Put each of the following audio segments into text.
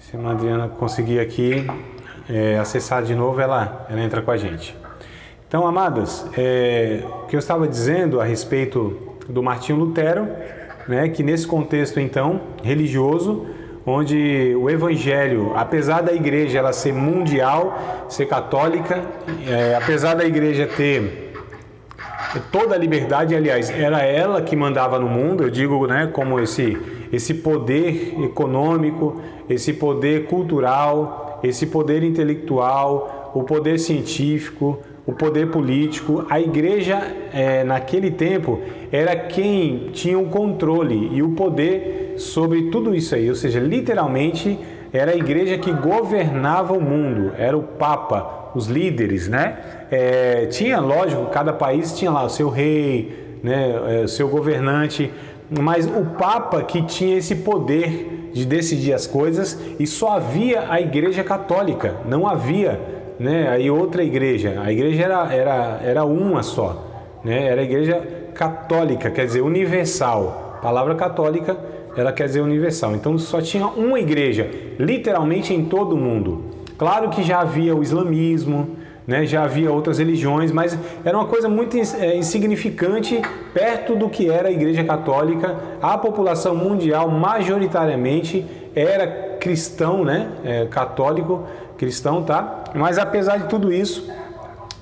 Se a Adriana conseguir aqui acessar de novo, ela entra com a gente. Então, amadas, o que eu estava dizendo a respeito do Martinho Lutero, né, que nesse contexto, então, religioso, onde o Evangelho, apesar da igreja ela ser mundial, ser católica, apesar da igreja ter toda a liberdade, aliás, era ela que mandava no mundo, eu digo, né, como esse poder econômico, esse poder cultural, esse poder intelectual, o poder científico, o poder político. A igreja, naquele tempo, era quem tinha o controle e o poder sobre tudo isso aí, ou seja, literalmente era a igreja que governava o mundo, era o Papa, os líderes, né? Tinha, lógico, cada país tinha lá o seu rei, né, o seu governante, mas o Papa que tinha esse poder de decidir as coisas, e só havia a Igreja Católica, não havia, né, aí outra igreja. A igreja era uma só, né? Era a Igreja Católica, quer dizer, universal. A palavra católica, ela quer dizer universal. Então só tinha uma igreja, literalmente em todo o mundo. Claro que já havia o islamismo, né? Já havia outras religiões, mas era uma coisa muito insignificante perto do que era a Igreja Católica. A população mundial majoritariamente era cristão, né? Católico, cristão, tá? Mas apesar de tudo isso,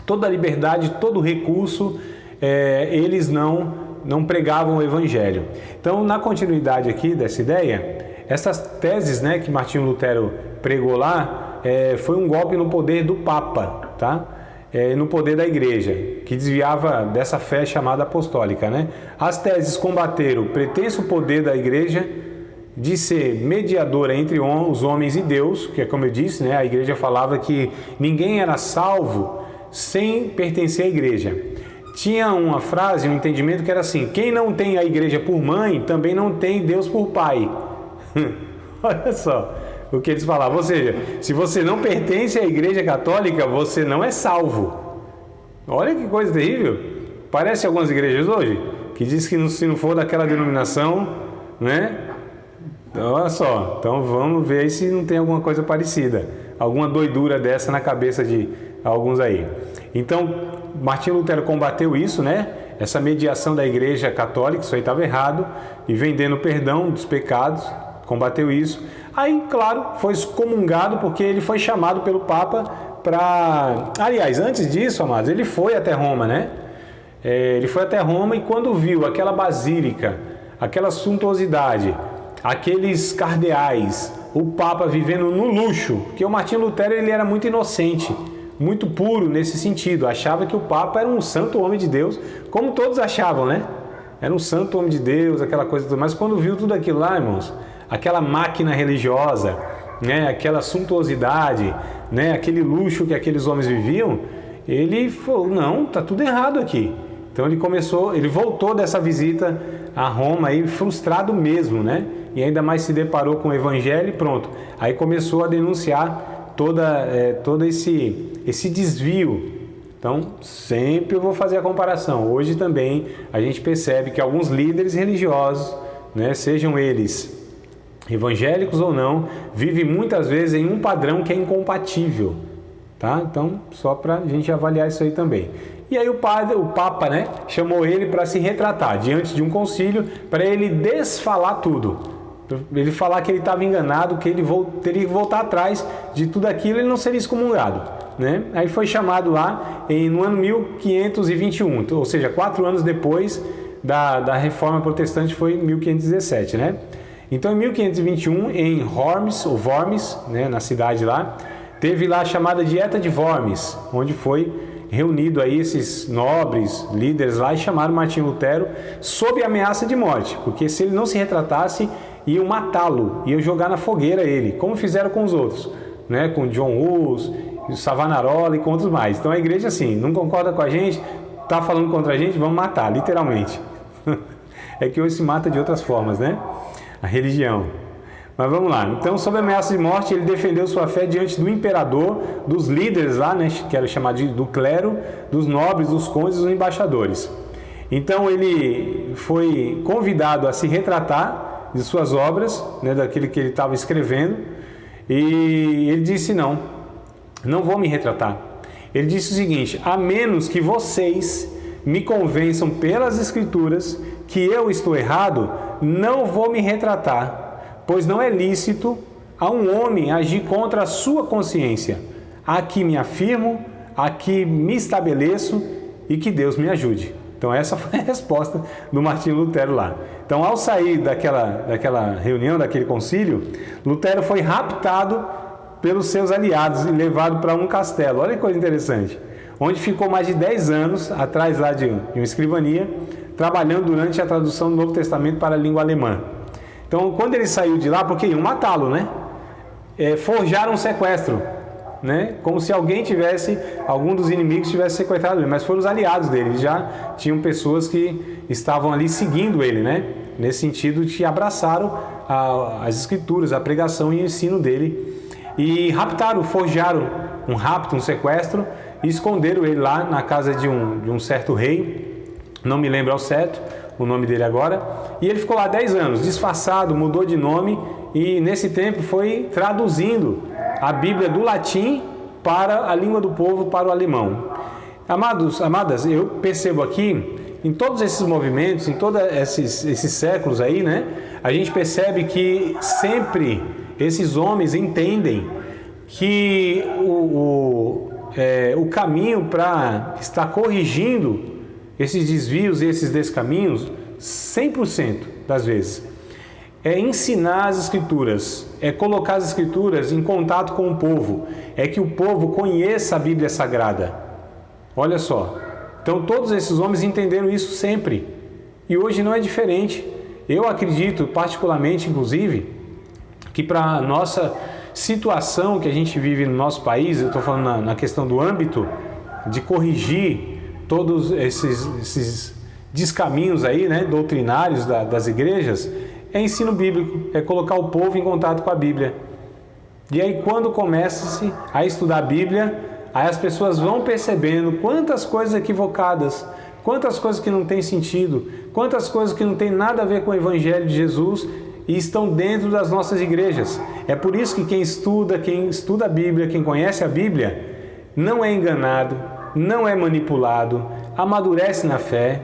toda a liberdade, todo o recurso, eles não pregavam o Evangelho. Então, na continuidade aqui dessa ideia, essas teses, né, que Martinho Lutero pregou lá, foi um golpe no poder do Papa, tá? No poder da Igreja, que desviava dessa fé chamada apostólica, né? As teses combateram o pretenso poder da Igreja de ser mediadora entre os homens e Deus, que é como eu disse, né? A Igreja falava que ninguém era salvo sem pertencer à Igreja. Tinha uma frase, um entendimento que era assim: quem não tem a igreja por mãe, também não tem Deus por pai. Olha só o que eles falavam. Ou seja, se você não pertence à igreja católica, você não é salvo. Olha que coisa terrível. Parece algumas igrejas hoje, que diz que se não for daquela denominação, né? Então, olha só, então vamos ver se não tem alguma coisa parecida, alguma doidura dessa na cabeça de alguns aí. Então, Martinho Lutero combateu isso, né? Essa mediação da Igreja Católica, isso aí estava errado, e vendendo perdão dos pecados, combateu isso. Aí, claro, foi excomungado porque ele foi chamado pelo Papa para... Aliás, antes disso, amados, ele foi até Roma, né? Ele foi até Roma, e quando viu aquela basílica, aquela suntuosidade, aqueles cardeais, o Papa vivendo no luxo, porque o Martinho Lutero ele era muito inocente, muito puro nesse sentido, achava que o Papa era um santo homem de Deus, como todos achavam, né? Era um santo homem de Deus, aquela coisa toda. Mas quando viu tudo aquilo lá, irmãos, aquela máquina religiosa, né? Aquela suntuosidade, né? Aquele luxo que aqueles homens viviam, ele falou, não, tá tudo errado aqui. Então ele voltou dessa visita a Roma aí frustrado mesmo, né? E ainda mais se deparou com o Evangelho e pronto. Aí começou a denunciar todo esse desvio. Então, sempre eu vou fazer a comparação. Hoje também a gente percebe que alguns líderes religiosos, né, sejam eles evangélicos ou não, vivem muitas vezes em um padrão que é incompatível, tá? Então, só para a gente avaliar isso aí também. E aí o Papa, né, chamou ele para se retratar diante de um concílio, para ele desfalar tudo. Ele falar que ele estava enganado, que ele teria que voltar atrás de tudo aquilo, ele não seria excomungado, né? Aí foi chamado lá no ano 1521, ou seja, 4 anos depois da Reforma Protestante, foi 1517, né? Então em 1521, em Worms, né, na cidade lá, teve lá a chamada Dieta de Worms, onde foi reunido aí esses nobres líderes lá e chamaram Martinho Lutero sob ameaça de morte, porque se ele não se retratasse, iam matá-lo, iam jogar na fogueira ele, como fizeram com os outros, né? Com John Hus, Savonarola e com outros mais. Então a igreja, assim, não concorda com a gente, tá falando contra a gente, vamos matar, literalmente. É que hoje se mata de outras formas, né? A religião. Mas vamos lá. Então, sob ameaça de morte, ele defendeu sua fé diante do imperador, dos líderes lá, né? Que era chamado do clero, dos nobres, dos condes e dos embaixadores. Então, ele foi convidado a se retratar de suas obras, né, daquele que ele estava escrevendo, E ele disse: não vou me retratar. Ele disse o seguinte: a menos que vocês me convençam pelas Escrituras que eu estou errado, não vou me retratar, pois não é lícito a um homem agir contra a sua consciência. Aqui me afirmo, aqui me estabeleço e que Deus me ajude. Então essa foi a resposta do Martinho Lutero lá. Então, ao sair daquela reunião, daquele concílio, Lutero foi raptado pelos seus aliados e levado para um castelo. Olha que coisa interessante. Onde ficou mais de 10 anos, atrás lá de uma escrivania, trabalhando durante a tradução do Novo Testamento para a língua alemã. Então, quando ele saiu de lá, porque iam matá-lo, né? Forjaram um sequestro, né? Como se algum dos inimigos tivesse sequestrado ele, mas foram os aliados dele. Já tinham pessoas que estavam ali seguindo ele, né? Nesse sentido, que abraçaram as Escrituras, a pregação e o ensino dele. E forjaram um rapto, um sequestro, e esconderam ele lá na casa de um certo rei, não me lembro ao certo o nome dele agora, e ele ficou lá 10 anos, disfarçado, mudou de nome, e nesse tempo foi traduzindo a Bíblia do latim para a língua do povo, para o alemão. Amadas, eu percebo aqui, em todos esses movimentos, em todos esses séculos aí, né, a gente percebe que sempre esses homens entendem que o caminho para estar corrigindo esses desvios e esses descaminhos, 100% das vezes, é ensinar as Escrituras, é colocar as Escrituras em contato com o povo, é que o povo conheça a Bíblia Sagrada. Olha só, então todos esses homens entenderam isso sempre, e hoje não é diferente. Eu acredito, particularmente, inclusive, que para a nossa situação que a gente vive no nosso país, eu estou falando na questão do âmbito de corrigir todos esses descaminhos aí, né, doutrinários das igrejas, é ensino bíblico, é colocar o povo em contato com a Bíblia. E aí, quando começa-se a estudar a Bíblia, aí as pessoas vão percebendo quantas coisas equivocadas, quantas coisas que não têm sentido, quantas coisas que não têm nada a ver com o Evangelho de Jesus e estão dentro das nossas igrejas. É por isso que quem estuda a Bíblia, quem conhece a Bíblia, não é enganado, não é manipulado, amadurece na fé,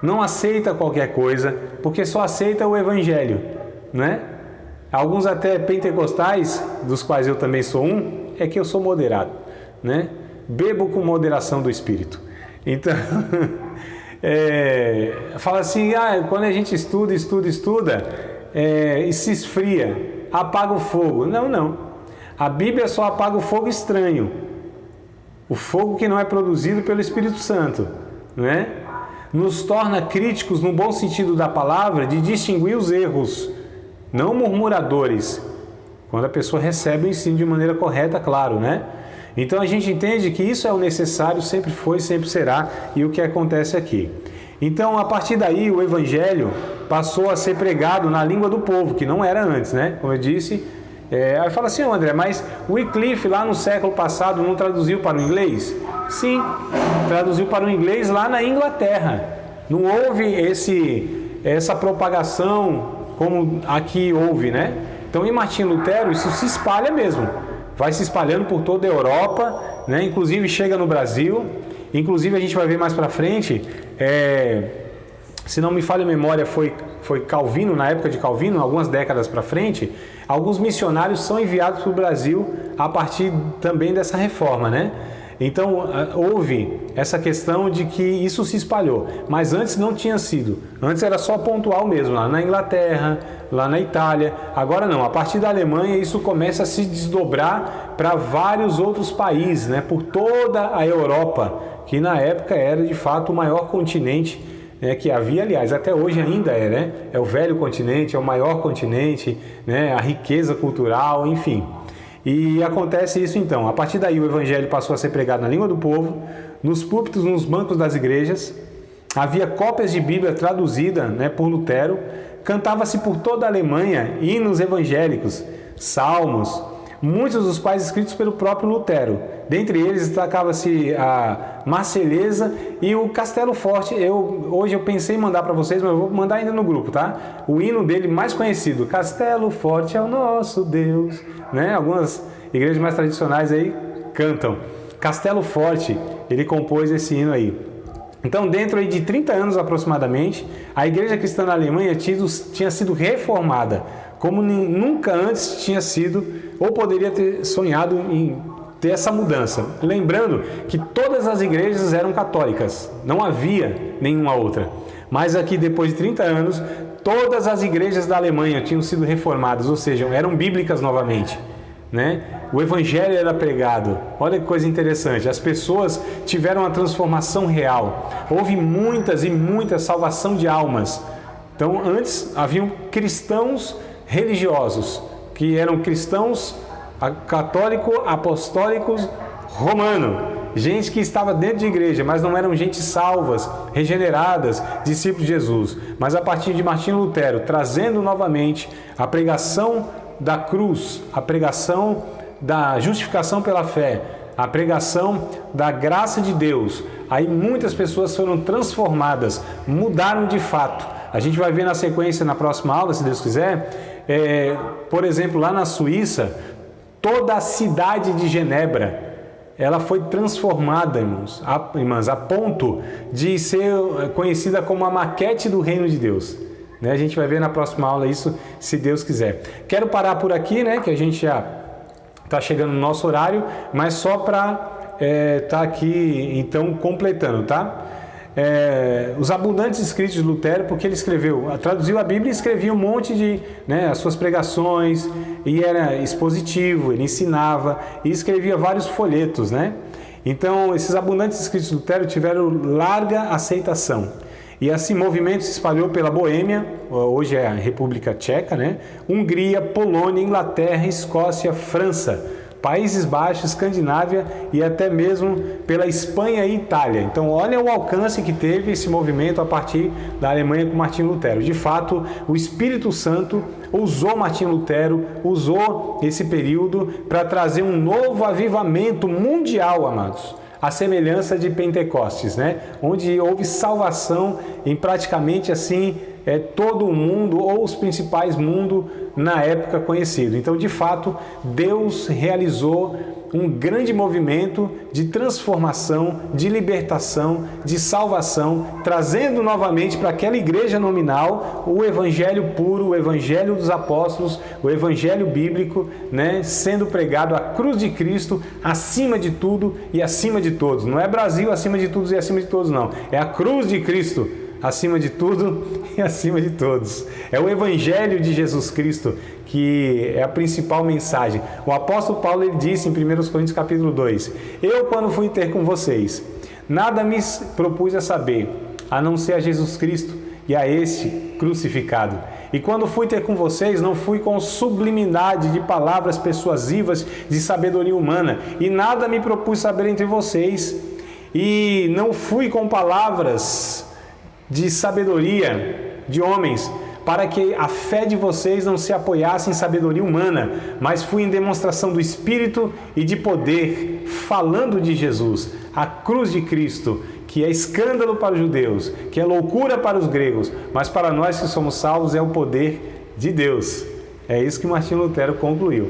não aceita qualquer coisa, porque só aceita o Evangelho, né? Alguns até pentecostais, dos quais eu também sou um, é que eu sou moderado, né? Bebo com moderação do Espírito. Então, fala assim, quando a gente estuda e se esfria, apaga o fogo. Não. A Bíblia só apaga o fogo estranho, o fogo que não é produzido pelo Espírito Santo, né? Nos torna críticos no bom sentido da palavra, de distinguir os erros, não murmuradores, quando a pessoa recebe o ensino de maneira correta, claro, né? Então a gente entende que isso é o necessário, sempre foi, sempre será, e o que acontece aqui. Então, a partir daí, o Evangelho passou a ser pregado na língua do povo, que não era antes, né? Como eu disse, aí fala assim, André, mas Wycliffe lá no século passado não traduziu para o inglês? Sim, traduziu para o inglês lá na Inglaterra. Não houve essa propagação como aqui houve, né? Então, em Martinho Lutero, isso se espalha mesmo. Vai se espalhando por toda a Europa, né? Inclusive chega no Brasil. Inclusive a gente vai ver mais para frente, se não me falha a memória, foi Calvino, na época de Calvino, algumas décadas para frente, alguns missionários são enviados para o Brasil a partir também dessa reforma, né? Então houve essa questão de que isso se espalhou, mas antes não tinha sido, antes era só pontual mesmo, lá na Inglaterra, lá na Itália. Agora não, a partir da Alemanha isso começa a se desdobrar para vários outros países, né? Por toda a Europa, que na época era de fato o maior continente que havia, aliás, até hoje ainda né? É o velho continente, é o maior continente, né? A riqueza cultural, enfim. E acontece isso então, a partir daí o Evangelho passou a ser pregado na língua do povo, nos púlpitos, nos bancos das igrejas, havia cópias de Bíblia traduzida, né, por Lutero, cantava-se por toda a Alemanha hinos evangélicos, salmos, muitos dos quais escritos pelo próprio Lutero. Dentre eles destacava-se a Marselhesa e o Castelo Forte. Hoje eu pensei em mandar para vocês, mas eu vou mandar ainda no grupo, tá? O hino dele mais conhecido, Castelo Forte é o nosso Deus, né? Algumas igrejas mais tradicionais aí cantam. Castelo Forte, ele compôs esse hino aí. Então, dentro aí de 30 anos aproximadamente, a igreja cristã na Alemanha tinha sido reformada, como nunca antes tinha sido, ou poderia ter sonhado em ter essa mudança. Lembrando que todas as igrejas eram católicas, não havia nenhuma outra. Mas aqui, depois de 30 anos, todas as igrejas da Alemanha tinham sido reformadas, ou seja, eram bíblicas novamente, né? O evangelho era pregado. Olha que coisa interessante, as pessoas tiveram uma transformação real. Houve muitas e muitas salvação de almas. Então, antes haviam cristãos religiosos, que eram cristãos católico, apostólicos, romano. Gente que estava dentro de igreja, mas não eram gente salvas, regeneradas, discípulos de Jesus. Mas a partir de Martinho Lutero, trazendo novamente a pregação da cruz, a pregação da justificação pela fé, a pregação da graça de Deus, aí muitas pessoas foram transformadas, mudaram de fato. A gente vai ver na sequência, na próxima aula, se Deus quiser, por exemplo, lá na Suíça, toda a cidade de Genebra, ela foi transformada, irmãs, a ponto de ser conhecida como a maquete do reino de Deus. A gente vai ver na próxima aula isso, se Deus quiser. Quero parar por aqui, né, que a gente já está chegando no nosso horário, mas só para estar aqui, então, completando, tá? Os abundantes escritos de Lutero, porque ele traduziu a Bíblia e escrevia um monte de, as suas pregações, e era expositivo, ele ensinava e escrevia vários folhetos, né? Então, esses abundantes escritos de Lutero tiveram larga aceitação. E assim, o movimento se espalhou pela Boêmia, hoje é a República Tcheca, né? Hungria, Polônia, Inglaterra, Escócia, França, Países Baixos, Escandinávia e até mesmo pela Espanha e Itália. Então, olha o alcance que teve esse movimento a partir da Alemanha com Martinho Lutero. De fato, o Espírito Santo usou Martinho Lutero, usou esse período para trazer um novo avivamento mundial, amados. A semelhança de Pentecostes, né? Onde houve salvação em praticamente assim todo o mundo ou os principais mundos na época conhecido. Então, de fato, Deus realizou um grande movimento de transformação, de libertação, de salvação, trazendo novamente para aquela igreja nominal o evangelho puro, o evangelho dos apóstolos, o evangelho bíblico, né, sendo pregado a cruz de Cristo acima de tudo e acima de todos. Não é Brasil acima de tudo e acima de todos, não. É a cruz de Cristo acima de tudo e acima de todos. É o evangelho de Jesus Cristo que é a principal mensagem. O apóstolo Paulo, ele disse em 1 Coríntios capítulo 2: eu, quando fui ter com vocês, nada me propus a saber, a não ser a Jesus Cristo e a este crucificado. E quando fui ter com vocês, não fui com sublimidade de palavras persuasivas de sabedoria humana, e nada me propus saber entre vocês, e não fui com palavras de sabedoria de homens, para que a fé de vocês não se apoiasse em sabedoria humana, mas fui em demonstração do Espírito e de poder, falando de Jesus, a cruz de Cristo, que é escândalo para os judeus, que é loucura para os gregos, mas para nós que somos salvos é o poder de Deus. É isso que Martinho Lutero concluiu.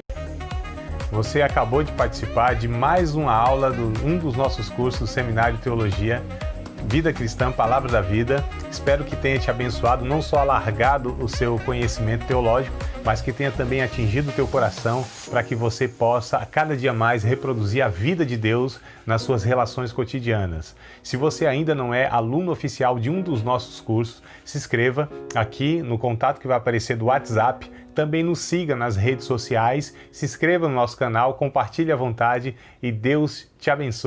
Você acabou de participar de mais uma aula de um dos nossos cursos do Seminário de Teologia, Vida Cristã, Palavra da Vida. Espero que tenha te abençoado, não só alargado o seu conhecimento teológico, mas que tenha também atingido o teu coração para que você possa a cada dia mais reproduzir a vida de Deus nas suas relações cotidianas. Se você ainda não é aluno oficial de um dos nossos cursos, se inscreva aqui no contato que vai aparecer do WhatsApp. Também nos siga nas redes sociais, se inscreva no nosso canal, compartilhe à vontade e Deus te abençoe.